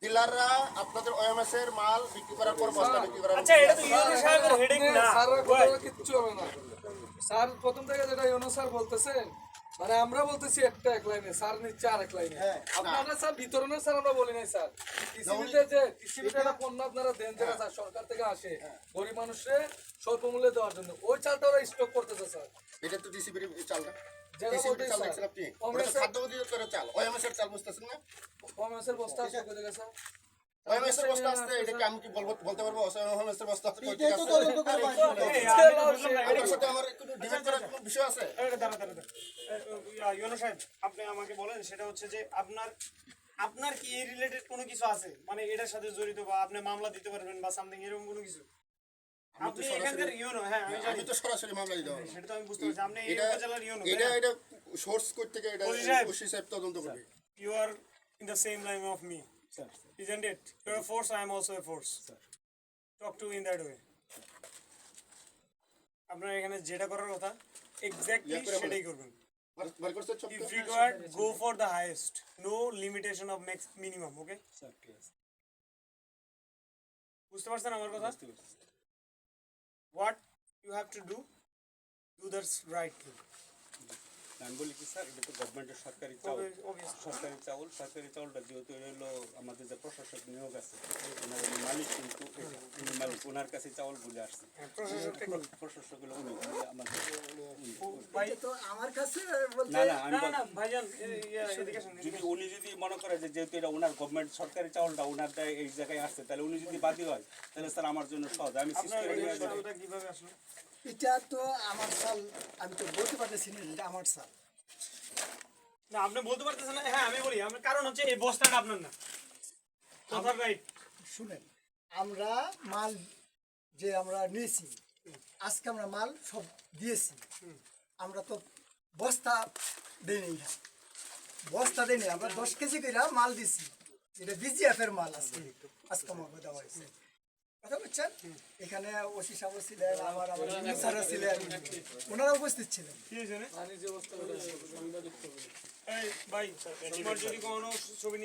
ডিলাররা আপনাদের ওএমএস এর মাল বিক্রি করার পর বস্তা বিক্রি করার আচ্ছা এটা তো ইউনো সাহেবের হেডেক না স্যারের কথা কিচ্ছু হবে না। স্যার প্রথম থেকে যেটা ইউনো স্যার বলতেছেন, মানে আমরা বলতেছি একটা এক লাইনে, স্যার নিচ্ছে আর এক লাইনে। আপনারা স্যার বিতরণের স্যার আমরা বলি নাই স্যার। টিসিবিতে যে টিসিবিতে একটা পণ্য আপনারা দেন যেটা স্যার সরকার থেকে আসে গরিব মানুষের স্বল্প মূল্যে দেওয়ার জন্য, ওই চালটা ওরা স্টক করতেছে স্যার। এটা তো ডিসিবির চাল না যেটা ডিসিবির বলতেছি চাল স্যার, দেখছেন আপনি ওটা তো খাদ্য অধিদপ্তরের চাল ওএমএস এর চাল বুঝতেছেন না কমেন্সের বস্তা আছে কোথা থেকে স্যার? ওএমএস এর বস্তা আসছে এটা কি আমি কি বলতে পারবো ওএমএস এর বস্তা আছে কই এটাই তো তদন্ত করে বাইর করে। আপনার সাথে আমার একটু ডিবেট করার কোনো বিষয় আছে ইউনো সাহেব আপনি আমাকে বলেন সেটা হচ্ছে যে আপনার কি এই রিলেটেড কোনো কিছু আছে মানে এটার সাথে জড়িত বা আপনি মামলা দিতে পারবেন বা সামথিং এরকম কোনো কিছু আপনি এখানকার ইউনো হ্যাঁ আমি জানি আমি তো সরাসরি মামলা দিতে পারবো সেটা তো আমি বুঝতে পারছি আপনি এই উপজেলার ইউনো এটা সোর্স কই থেকে এটা ওসি সাহেব তদন্ত করবে you are in the same line of me sir isn't it you're a force I am also a force sir talk to in that way আপনারা এখানে যেটা করার কথা এক্স্যাক্টলি সেটাই করবেন বার করতে চোখ if required go for the highest no limitation of max minimum okay sir please বুঝতে পারছেন আমার কথা what you have to do the right thing আমি বলি কি স্যার এটা তো গভর্নমেন্টের সরকারি চাউল সরকারি চাউলটা যেহেতু হলো আমাদের যে প্রশাসক নিয়োগ আছে ওনার মালিক কিন্তু মালিক ওনার কাছে চাউলগুলো আসছে প্রশাসকগুলো উনি আমাদের তো আমার কাছে বলতে না আমি না ভাইজান এদিকে আসেন যদি উনি যদি মনে করে যে যেহেতু এটা ওনার গভর্নমেন্ট সরকারি চাউলটা ওনার এই জায়গায় আসছে তাহলে উনি যদি বাদী হয় তাহলে স্যার আমার জন্য সহজ আমি আপনার চালটা কিভাবে আসলো এটা তো আমার চাল, আমি তো বলতে পারতেছি না এটা আমার চাল। না আপনি বলতে পারতেছেন না হ্যাঁ আমি বলি আমার কারণ হচ্ছে এই বস্তাটা আপনার না কথা রাইট শুনেন, আমরা মাল যে আমরা নিয়েছি আজকে আমরা মাল সব দিয়েছি, আমরা তো বস্তা দেয়নি না, বস্তা দেয়নি, আমরা 10 কেজি করে মাল দিছি, এটা বিজিএফ এর মাল আজকে আমাকে দেওয়া হয়েছে। কথা বুঝছেন? এখানে ওসি সাহেব ছিলেন, আমার স্যারও ছিলেন, ওনারা উপস্থিত ছিলেন। কি হয়েছে রে? এই ভাই তোমার যদি কোনো ছবি